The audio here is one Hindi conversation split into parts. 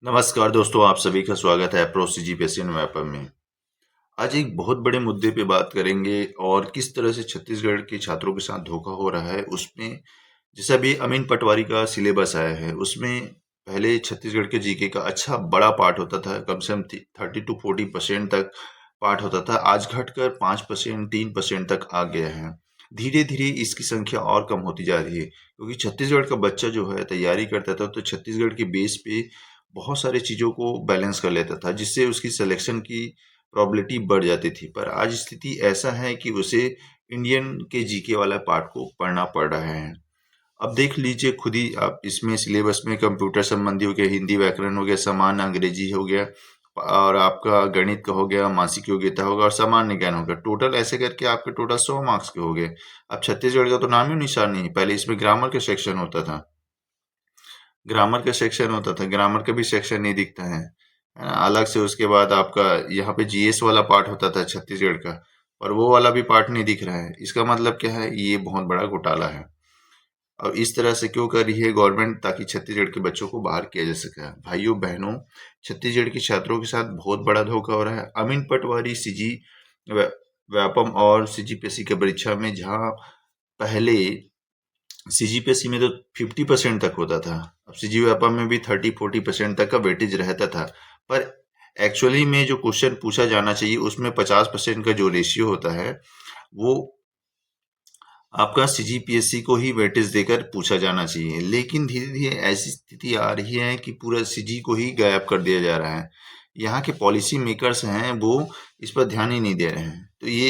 नमस्कार दोस्तों, आप सभी का स्वागत है प्रो सीजीपीएससी मैपर में। आज एक बहुत बड़े मुद्दे पे बात करेंगे और किस तरह से छत्तीसगढ़ के छात्रों के साथ धोखा हो रहा है उसमें। जैसे अभी अमीन पटवारी का सिलेबस आया है, उसमें पहले छत्तीसगढ़ के जीके का अच्छा बड़ा पार्ट होता था, कम से कम 30 to 40% तक पार्ट होता था। आज घटकर 5%, 3% तक आ गया है। धीरे धीरे इसकी संख्या और कम होती जा रही है, क्योंकि छत्तीसगढ़ का बच्चा जो है तैयारी करता था तो छत्तीसगढ़ के बेस पे बहुत सारी चीज़ों को बैलेंस कर लेता था, जिससे उसकी सिलेक्शन की प्रोबेबिलिटी बढ़ जाती थी। पर आज स्थिति ऐसा है कि उसे इंडियन के जीके वाला पार्ट को पढ़ना पड़ रहा है। अब देख लीजिए खुद ही आप, इसमें सिलेबस में कंप्यूटर संबंधी हो गया, हिंदी व्याकरण हो गया, सामान्य अंग्रेजी हो गया, और आपका गणित का हो गया, मासिक योग्यता होगा और सामान्य ज्ञान होगा। टोटल ऐसे करके आपके टोटल 100 मार्क्स के हो गए। अब छत्तीसगढ़ का तो नाम ही निशान नहीं। पहले इसमें ग्रामर का सेक्शन होता था, ग्रामर का भी सेक्शन नहीं दिखता है ना? अलग से उसके बाद आपका यहाँ पे जीएस वाला पार्ट होता था छत्तीसगढ़ का, और वो वाला भी पार्ट नहीं दिख रहा है। इसका मतलब क्या है? ये बहुत बड़ा घोटाला है। और इस तरह से क्यों कर रही है गवर्नमेंट? ताकि छत्तीसगढ़ के बच्चों को बाहर किया जा सके। भाइयों बहनों, छत्तीसगढ़ के छात्रों के साथ बहुत बड़ा धोखा हो रहा है। अमीन पटवारी सीजी व्यापम और सीजीपीएससी की परीक्षा में, जहाँ पहले सीजीपीएससी में तो 50% तक होता था, अब सीजी व्यापम में भी 30-40% तक का वेटेज रहता था। पर एक्चुअली में जो क्वेश्चन पूछा जाना चाहिए उसमें 50% का जो रेशियो होता है, वो आपका सीजीपीएससी को ही वेटेज देकर पूछा जाना चाहिए। लेकिन धीरे धीरे ऐसी स्थिति आ रही है कि पूरा सीजी को ही गायब कर दिया जा रहा है। यहाँ के पॉलिसी मेकर्स हैं, वो इस पर ध्यान ही नहीं दे रहे हैं। तो ये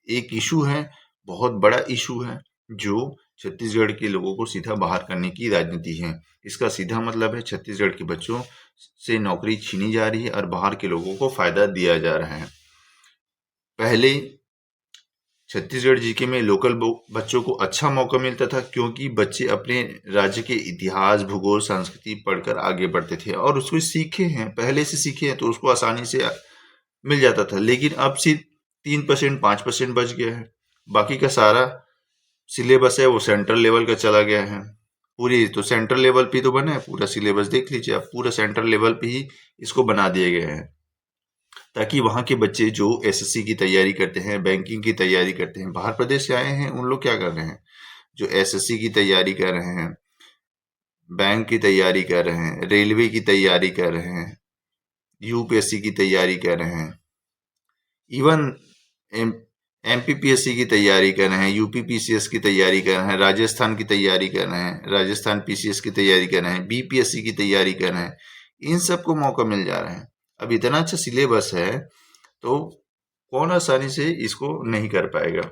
एक इशू है, बहुत बड़ा इशू है, जो छत्तीसगढ़ के लोगों को सीधा बाहर करने की राजनीति है। इसका सीधा मतलब है छत्तीसगढ़ के बच्चों से नौकरी छीनी जा रही है और बाहर के लोगों को फायदा दिया जा रहा है। पहले छत्तीसगढ़ जीके में लोकल बच्चों को अच्छा मौका मिलता था, क्योंकि बच्चे अपने राज्य के इतिहास, भूगोल, संस्कृति पढ़कर आगे बढ़ते थे और उसको सीखे हैं, पहले से सीखे हैं, तो उसको आसानी से मिल जाता था। लेकिन अब सिर्फ 3%, 5% बच गया है। बाकी का सारा सिलेबस है वो सेंट्रल लेवल का चला गया है। पूरी तो सेंट्रल लेवल पे तो बना है, पूरा सिलेबस देख लीजिए आप, पूरा सेंट्रल लेवल पे ही इसको बना दिए गए हैं, ताकि वहाँ के बच्चे जो एसएससी की तैयारी करते हैं, बैंकिंग की तैयारी करते हैं, बाहर प्रदेश से आए हैं, उन लोग क्या कर रहे हैं? जो एसएससी की तैयारी कर रहे हैं, बैंक की तैयारी कर रहे हैं, रेलवे की तैयारी कर रहे हैं, यूपीएससी की तैयारी कर रहे हैं, इवन एमपीपीएससी की तैयारी कर रहे हैं, यूपी पीसीएस की तैयारी कर रहे हैं, राजस्थान की तैयारी कर रहे हैं, राजस्थान पीसीएस की तैयारी कर रहे हैं, बीपीएससी की तैयारी कर रहे हैं। इन सबको मौका मिल जा रहा है। अब इतना अच्छा सिलेबस है, तो कौन आसानी से इसको नहीं कर पाएगा?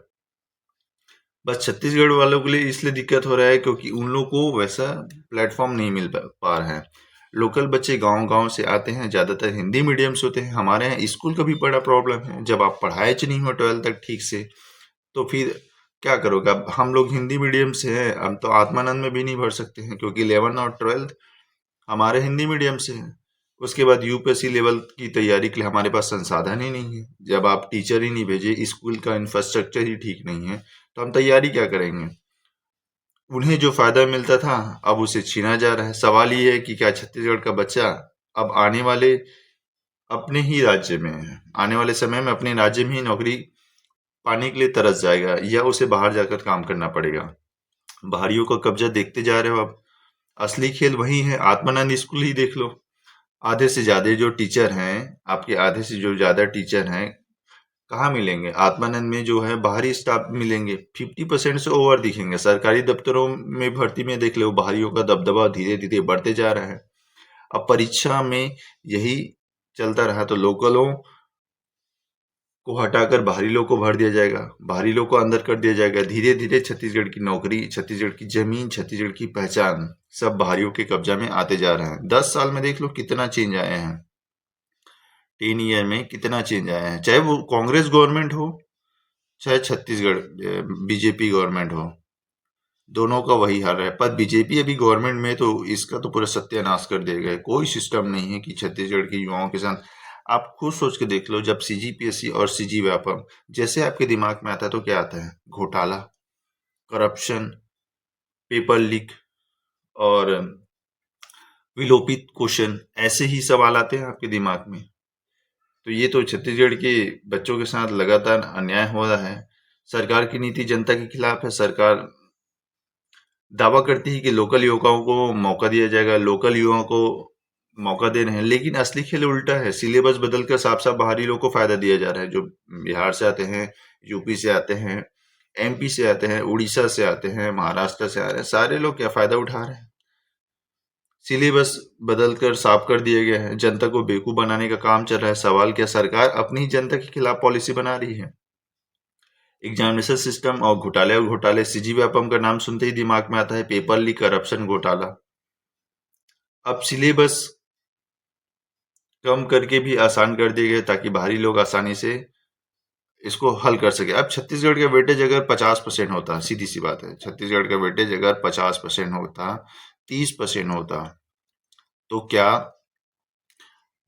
बस छत्तीसगढ़ वालों के लिए इसलिए दिक्कत हो रहा है क्योंकि उन लोगों को वैसा प्लेटफॉर्म नहीं मिल पा रहा है। लोकल बच्चे गांव-गांव से आते हैं, ज़्यादातर हिंदी मीडियम से होते हैं। हमारे यहाँ स्कूल का भी बड़ा प्रॉब्लम है। जब आप पढ़ाए च नहीं हो 12th तक ठीक से, तो फिर क्या करोगे? अब हम लोग हिंदी मीडियम से हैं, हम तो आत्मानंद में भी नहीं भर सकते हैं, क्योंकि 11 और 12th हमारे हिंदी मीडियम से है। उसके बाद यूपीएससी लेवल की तैयारी के लिए हमारे पास संसाधन ही नहीं है। जब आप टीचर ही नहीं भेजे, स्कूल का इंफ्रास्ट्रक्चर ही ठीक नहीं है, तो हम तैयारी क्या करेंगे? उन्हें जो फायदा मिलता था, अब उसे छीना जा रहा है। सवाल ये है कि क्या छत्तीसगढ़ का बच्चा अब आने वाले अपने ही राज्य में है, आने वाले समय में अपने राज्य में ही नौकरी पाने के लिए तरस जाएगा, या उसे बाहर जाकर काम करना पड़ेगा? बाहरियों का कब्जा देखते जा रहे हो अब। असली खेल वही है। आत्मानंद स्कूल ही देख लो, आधे से ज्यादा जो टीचर हैं, आपके आधे से जो ज्यादा टीचर हैं, कहाँ मिलेंगे? आत्मानंद में जो है बाहरी स्टाफ मिलेंगे, 50% से ओवर दिखेंगे। सरकारी दफ्तरों में भर्ती में देख लो, बाहरियों का दबदबा धीरे धीरे बढ़ते जा रहा है। अब परीक्षा में यही चलता रहा तो लोकलों को हटाकर बाहरी लोग को भर दिया जाएगा, बाहरी लोग को अंदर कर दिया जाएगा। धीरे धीरे छत्तीसगढ़ की नौकरी, छत्तीसगढ़ की जमीन, छत्तीसगढ़ की पहचान सब बाहरियों के कब्जा में आते जा रहे हैं। 10 साल में देख लो कितना चेंज आए हैं। 10 ईयर में कितना चेंज आया है, चाहे वो कांग्रेस गवर्नमेंट हो, चाहे छत्तीसगढ़ बीजेपी गवर्नमेंट हो, दोनों का वही हाल है। पर बीजेपी अभी गवर्नमेंट में, तो इसका तो पूरा सत्यानाश कर दिया गया है। कोई सिस्टम नहीं है कि छत्तीसगढ़ के युवाओं के साथ। आप खुद सोच के देख लो, जब सीजीपीएससी और सीजी व्यापम जैसे आपके दिमाग में आता है, तो क्या आता है? घोटाला, करप्शन, पेपर लीक और विलोपित क्वेश्चन, ऐसे ही सवाल आते हैं आपके दिमाग में। तो ये तो छत्तीसगढ़ के बच्चों के साथ लगातार अन्याय हो रहा है। सरकार की नीति जनता के खिलाफ है। सरकार दावा करती है कि लोकल युवकों को मौका दिया जाएगा, लोकल युवाओं को मौका दे रहे हैं, लेकिन असली खेल उल्टा है। सिलेबस बदलकर साफ साफ बाहरी लोग को फायदा दिया जा रहा है, जो बिहार से आते हैं, यूपी से आते हैं, एमपी से आते हैं, उड़ीसा से आते हैं, महाराष्ट्र से आ रहे हैं, सारे लोग क्या फायदा उठा रहे हैं। सिलेबस बदलकर साफ कर दिया गया है, जनता को बेवकूफ बनाने का काम चल रहा है। सवाल क्या सरकार अपनी ही जनता के खिलाफ पॉलिसी बना रही है? एग्जामिनेशन सिस्टम और घोटाले सीजी व्यापम का नाम सुनते ही दिमाग में आता है पेपर लीक, करप्शन, घोटाला। अब सिलेबस कम करके भी आसान कर दिए गए ताकि बाहरी लोग आसानी से इसको हल कर सके। अब छत्तीसगढ़ का वेटेज अगर 50% होता, सीधी सी बात है, छत्तीसगढ़ का वेटेज अगर 50% होता, 30% होता, तो क्या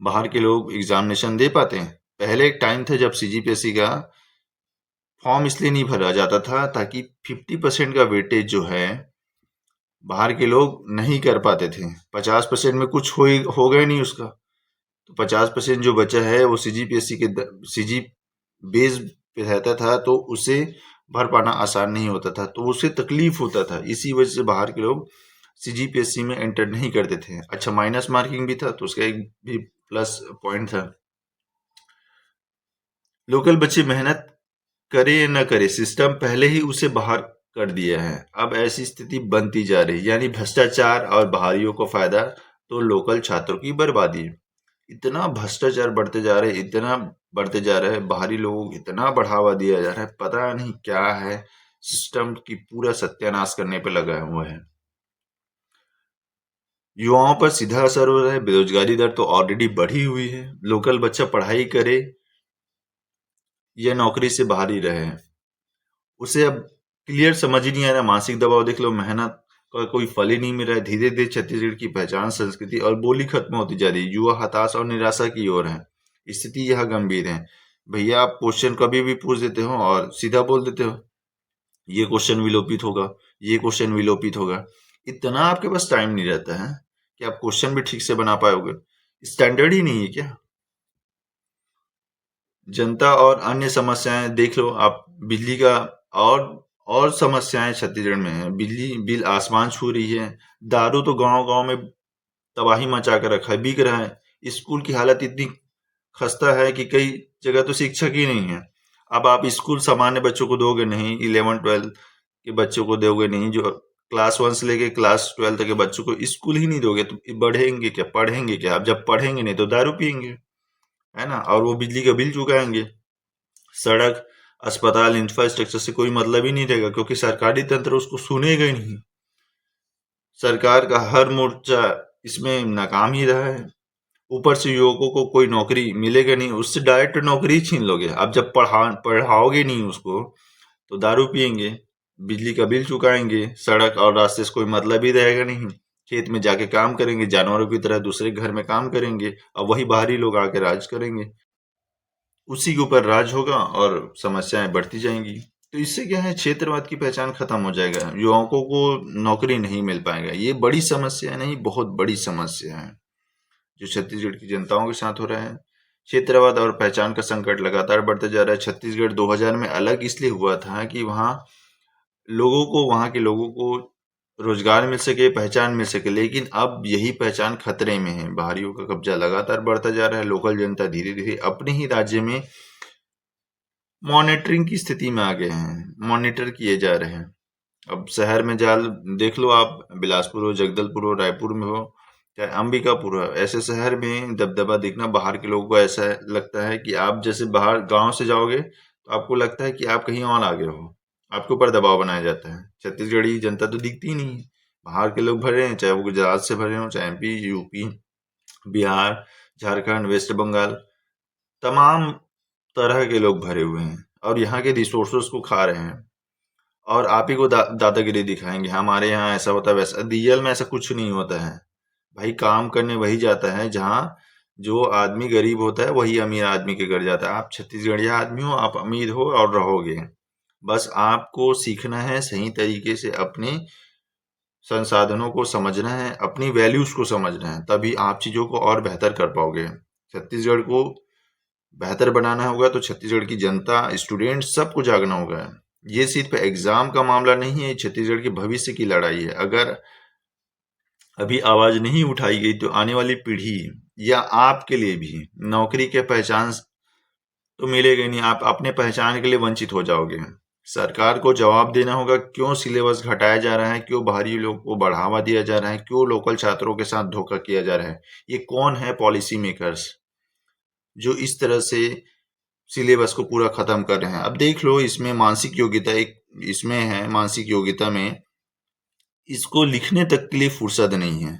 बाहर के लोग एग्जामिनेशन दे पाते हैं? पहले एक टाइम था जब सीजीपीएससी का फॉर्म इसलिए नहीं भरा जाता था ताकि 50% का वेटेज जो है बाहर के लोग नहीं कर पाते थे। 50% में कुछ हो गया नहीं उसका, तो 50% जो बचा है वो सीजीपीएससी के सीजी बेस पे रहता था, तो उसे भर पाना आसान नहीं होता था, तो उसे तकलीफ होता था। इसी वजह से बाहर के लोग सीजीपीएससी में एंटर नहीं करते थे। अच्छा, माइनस मार्किंग भी था, तो उसका एक भी प्लस पॉइंट था। लोकल बच्चे मेहनत करे या न करे, सिस्टम पहले ही उसे बाहर कर दिया है। अब ऐसी स्थिति बनती जा रही, यानी भ्रष्टाचार और बाहरियों को फायदा, तो लोकल छात्रों की बर्बादी। इतना भ्रष्टाचार बढ़ते जा रहे, इतना बढ़ते जा रहे हैं, बाहरी लोगों को इतना बढ़ावा दिया जा रहा है, पता नहीं क्या है। सिस्टम की पूरा सत्यानाश करने पे लगा हुआ है। युवाओं पर सीधा असर हो रहा है। बेरोजगारी दर तो ऑलरेडी बढ़ी हुई है। लोकल बच्चा पढ़ाई करे या नौकरी से बाहर ही रहे, उसे अब क्लियर समझ ही नहीं आ रहा। मानसिक दबाव देख लो, मेहनत का कोई फल ही नहीं मिल रहा है। धीरे धीरे छत्तीसगढ़ की पहचान, संस्कृति और बोली खत्म होती जा रही है। युवा हताश और निराशा की ओर है। स्थिति यह गंभीर है। भैया, आप क्वेश्चन कभी भी पूछ देते हो और सीधा बोल देते हो ये क्वेश्चन विलोपित होगा, ये क्वेश्चन विलोपित होगा। इतना आपके पास टाइम नहीं रहता है कि आप क्वेश्चन भी ठीक से बना पाओगे। स्टैंडर्ड ही नहीं है क्या? जनता और अन्य समस्याएं देख लो आप। बिजली का और समस्याएं छत्तीसगढ़ में है। बिजली बिल आसमान छू रही है। दारू तो गांव गांव में तबाही मचा कर रखा है, बिक रहा है। स्कूल की हालत इतनी खस्ता है कि कई जगह तो शिक्षक ही नहीं है। अब आप स्कूल सामान्य बच्चों को दोगे नहीं, 11-12 के बच्चों को दोगे नहीं, जो क्लास 1 से लेके क्लास 12 तक के बच्चों को स्कूल ही नहीं दोगे, तो बढ़ेंगे क्या, पढ़ेंगे क्या? अब जब पढ़ेंगे नहीं तो दारू पियेंगे, है ना? और वो बिजली का बिल चुकाएंगे। सड़क, अस्पताल, इंफ्रास्ट्रक्चर से कोई मतलब ही नहीं रहेगा, क्योंकि सरकारी तंत्र उसको सुनेगा ही नहीं। सरकार का हर मोर्चा इसमें नाकाम ही रहा है। ऊपर से युवकों को कोई नौकरी मिलेगा नहीं, उससे डायरेक्ट नौकरी ही छीन लोगे। अब जब पढ़ाओगे नहीं उसको, तो दारू पियेंगे, बिजली का बिल चुकाएंगे, सड़क और रास्ते से कोई मतलब ही रहेगा नहीं। खेत में जाके काम करेंगे, जानवरों की तरह दूसरे घर में काम करेंगे, और वही बाहरी लोग आके राज करेंगे। उसी के ऊपर राज होगा और समस्याएं बढ़ती जाएंगी। तो इससे क्या है, क्षेत्रवाद की पहचान खत्म हो जाएगा, युवकों को नौकरी नहीं मिल पाएगा। ये बड़ी समस्या नहीं, बहुत बड़ी समस्या है जो छत्तीसगढ़ की जनताओं के साथ हो रहा है। क्षेत्रवाद और पहचान का संकट लगातार बढ़ते जा रहा है। छत्तीसगढ़ 2000 में अलग इसलिए हुआ था कि वहां के लोगों को रोजगार मिल सके, पहचान मिल सके, लेकिन अब यही पहचान खतरे में है। बाहरियों का कब्जा लगातार बढ़ता जा रहा है। लोकल जनता धीरे धीरे अपने ही राज्य में मॉनिटरिंग की स्थिति में आ गए हैं, मॉनिटर किए जा रहे हैं। अब शहर में जाल देख लो आप, बिलासपुर हो, जगदलपुर हो, रायपुर में हो, चाहे अंबिकापुर हो, ऐसे शहर में दबदबा दिखना बाहर के लोगों को ऐसा लगता है कि आप जैसे बाहर गांव से जाओगे तो आपको लगता है कि आप कहीं और आगे हो, आपके ऊपर दबाव बनाया जाता है। छत्तीसगढ़ी जनता तो दिखती ही नहीं है। बाहर के लोग भरे हैं, चाहे वो गुजरात से भरे हों, चाहे MP, UP, Bihar, Jharkhand, West Bengal, तमाम तरह के लोग भरे हुए हैं और यहाँ के रिसोर्सेस को खा रहे हैं। और आप ही को दादागिरी दिखाएंगे, हमारे यहाँ ऐसा होता है वैसा। रियल में ऐसा कुछ नहीं होता है भाई। काम करने वही जाता है जहाँ जो आदमी गरीब होता है वही अमीर आदमी के घर जाता है। आप छत्तीसगढ़िया आदमी हो, आप अमीर हो और रहोगे। बस आपको सीखना है सही तरीके से अपने संसाधनों को समझना है, अपनी वैल्यूज को समझना है, तभी आप चीज़ों को और बेहतर कर पाओगे। छत्तीसगढ़ को बेहतर बनाना होगा तो छत्तीसगढ़ की जनता, स्टूडेंट सबको जागना होगा। ये सिर्फ एग्जाम का मामला नहीं है, छत्तीसगढ़ के भविष्य की लड़ाई है। अगर अभी आवाज नहीं उठाई गई तो आने वाली पीढ़ी या आपके लिए भी नौकरी के पहचान तो मिलेगा नहीं, आप अपने पहचान के लिए वंचित हो जाओगे। सरकार को जवाब देना होगा क्यों सिलेबस घटाया जा रहा है, क्यों बाहरी लोग को बढ़ावा दिया जा रहा है, क्यों लोकल छात्रों के साथ धोखा किया जा रहा है। ये कौन है पॉलिसी मेकर्स जो इस तरह से सिलेबस को पूरा खत्म कर रहे हैं। अब देख लो, इसमें मानसिक योग्यता एक इसमें है, मानसिक योग्यता में इसको लिखने तक के लिए फुर्सत नहीं है।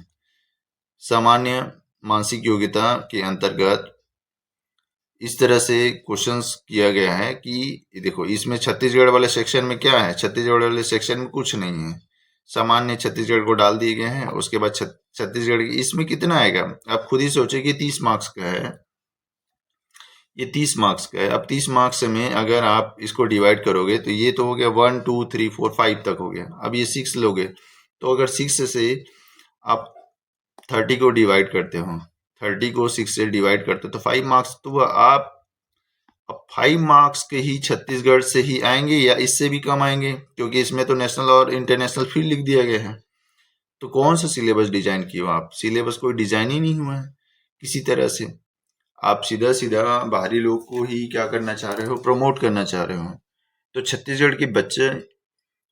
सामान्य मानसिक योग्यता के अंतर्गत इस तरह से क्वेश्चंस किया गया है कि देखो, इसमें छत्तीसगढ़ वाले सेक्शन में क्या है, छत्तीसगढ़ वाले सेक्शन में कुछ नहीं है। सामान्य छत्तीसगढ़ को डाल दिए गए हैं। उसके बाद छत्तीसगढ़ इसमें कितना आएगा, आप खुद ही सोचे कि 30 मार्क्स का है, ये 30 मार्क्स का है। अब 30 मार्क्स में अगर आप इसको डिवाइड करोगे तो ये तो हो गया 1 2 3 4 5 तक हो गया। अब ये 6 लोगे तो अगर 6 से आप 30 को डिवाइड करते हो, 30 को 6 से डिवाइड करते हो तो 5 मार्क्स तो आप अब 5 मार्क्स के ही छत्तीसगढ़ से ही आएंगे या इससे भी कम आएंगे, क्योंकि इसमें तो नेशनल और इंटरनेशनल फील्ड लिख दिया गया है। तो कौन सा सिलेबस डिजाइन किया आप, सिलेबस कोई डिजाइन ही नहीं हुआ है किसी तरह से। आप सीधा सीधा बाहरी लोग को ही क्या करना चाह रहे हो, प्रमोट करना चाह रहे हो। तो छत्तीसगढ़ के बच्चे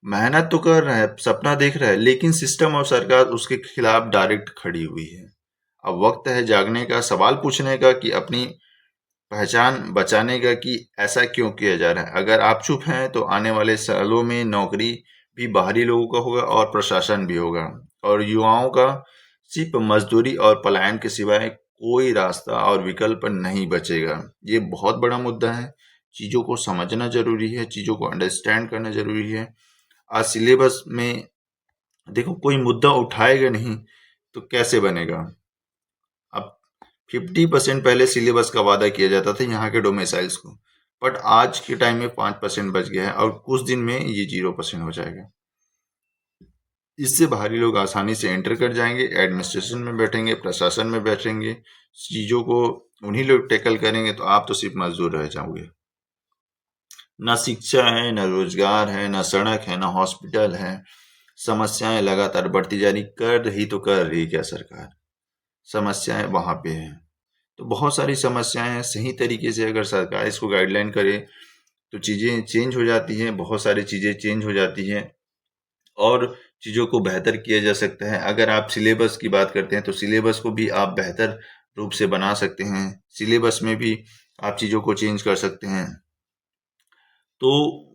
मेहनत तो कर रहे हैं, सपना देख रहे हैं, लेकिन सिस्टम और सरकार उसके खिलाफ डायरेक्ट खड़ी हुई है। अब वक्त है जागने का, सवाल पूछने का कि अपनी पहचान बचाने का कि ऐसा क्यों किया जा रहा है। अगर आप चुप हैं तो आने वाले सालों में नौकरी भी बाहरी लोगों का होगा और प्रशासन भी होगा, और युवाओं का सिर्फ मजदूरी और पलायन के सिवाय कोई रास्ता और विकल्प नहीं बचेगा। ये बहुत बड़ा मुद्दा है, चीज़ों को समझना जरूरी है, चीज़ों को अंडरस्टैंड करना जरूरी है। आज सिलेबस में देखो, कोई मुद्दा उठाएगा नहीं तो कैसे बनेगा। अब 50% पहले सिलेबस का वादा किया जाता था यहाँ के डोमिसाइल्स को, बट आज के टाइम में 5% बच गया है और कुछ दिन में ये 0% हो जाएगा। इससे बाहरी लोग आसानी से एंटर कर जाएंगे, एडमिनिस्ट्रेशन में बैठेंगे, प्रशासन में बैठेंगे, चीज़ों को उन्हीं लोग टैकल करेंगे, तो आप तो सिर्फ मजदूर रह जाओगे। ना शिक्षा है, ना रोजगार है, ना सड़क है, ना हॉस्पिटल है। समस्याएं लगातार बढ़ती जा रही, कर रही तो कर रही क्या सरकार, समस्याएं वहां पे है। तो बहुत सारी समस्याएं हैं, सही तरीके से अगर सरकार इसको गाइडलाइन करे तो चीज़ें चेंज हो जाती हैं, बहुत सारी चीज़ें चेंज हो जाती हैं और चीज़ों को बेहतर किया जा सकता है। अगर आप सिलेबस की बात करते हैं तो सिलेबस को भी आप बेहतर रूप से बना सकते हैं, सिलेबस में भी आप चीज़ों को चेंज कर सकते हैं। तो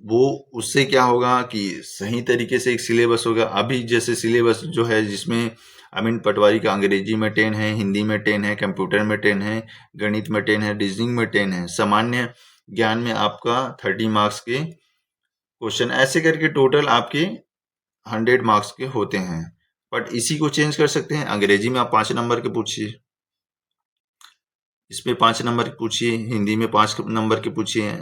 वो उससे क्या होगा कि सही तरीके से एक सिलेबस होगा। अभी जैसे सिलेबस जो है जिसमें अमीन पटवारी का अंग्रेजी में 10 है, हिंदी में 10 है, कंप्यूटर में 10 है, गणित में 10 है, रीजनिंग में 10 है, सामान्य ज्ञान में आपका 30 मार्क्स के क्वेश्चन, ऐसे करके टोटल आपके 100 मार्क्स के होते हैं। बट इसी को चेंज कर सकते हैं, अंग्रेजी में आप 5 नंबर के पूछिए, इसमें 5 नंबर के पूछिए, हिंदी में 5 नंबर के पूछिए,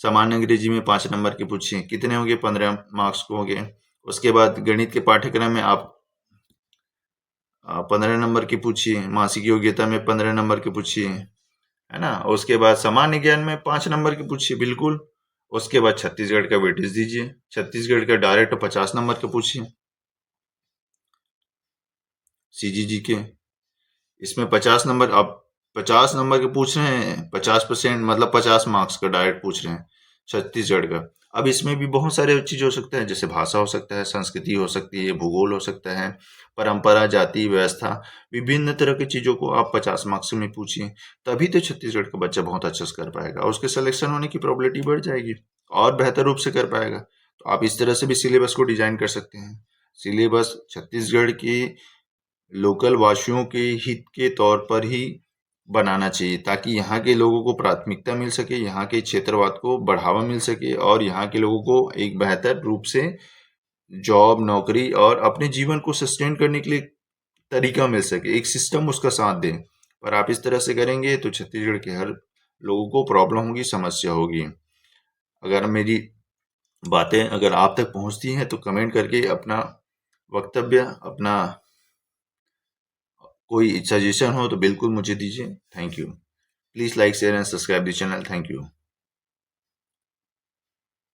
सामान्य अंग्रेजी में 5 नंबर के पूछिए, कितने होंगे, 15 मार्क्स को हो गए। उसके बाद गणित के पाठ्यक्रम में आप 15 नंबर की पूछिए, मासिक योग्यता में 15 नंबर के पूछिए, है ना। उसके बाद सामान्य ज्ञान में 5 नंबर के पूछिए, बिल्कुल। उसके बाद छत्तीसगढ़ का वेटेज दीजिए, छत्तीसगढ़ का डायरेक्ट 50 नंबर के पूछिए, सीजीजी के। इसमें 50 नंबर, आप 50 नंबर के पूछ रहे हैं, 50% मतलब 50 मार्क्स का डायरेक्ट पूछ रहे हैं छत्तीसगढ़ का। अब इसमें भी बहुत सारे चीज हो सकता है, जैसे भाषा हो सकता है, संस्कृति हो सकती है, भूगोल हो सकता है, परंपरा, जाति व्यवस्था, विभिन्न तरह की चीजों को आप 50 मार्क्स में पूछिए, तभी तो छत्तीसगढ़ का बच्चा बहुत अच्छा से कर पाएगा और उसके सिलेक्शन होने की प्रोबेबिलिटी बढ़ जाएगी और बेहतर रूप से कर पाएगा। तो आप इस तरह से भी सिलेबस को डिजाइन कर सकते हैं। सिलेबस छत्तीसगढ़ की लोकल वासियों के हित के तौर पर ही बनाना चाहिए, ताकि यहाँ के लोगों को प्राथमिकता मिल सके, यहाँ के क्षेत्रवाद को बढ़ावा मिल सके और यहाँ के लोगों को एक बेहतर रूप से जॉब, नौकरी और अपने जीवन को सस्टेन करने के लिए तरीका मिल सके, एक सिस्टम उसका साथ दे। पर आप इस तरह से करेंगे तो छत्तीसगढ़ के हर लोगों को प्रॉब्लम होगी, समस्या होगी। अगर मेरी बातें अगर आप तक पहुंचती हैं तो कमेंट करके अपना वक्तव्य, अपना कोई सजेशन हो तो बिल्कुल मुझे दीजिए। Thank you. Please like share and subscribe the channel. Thank you.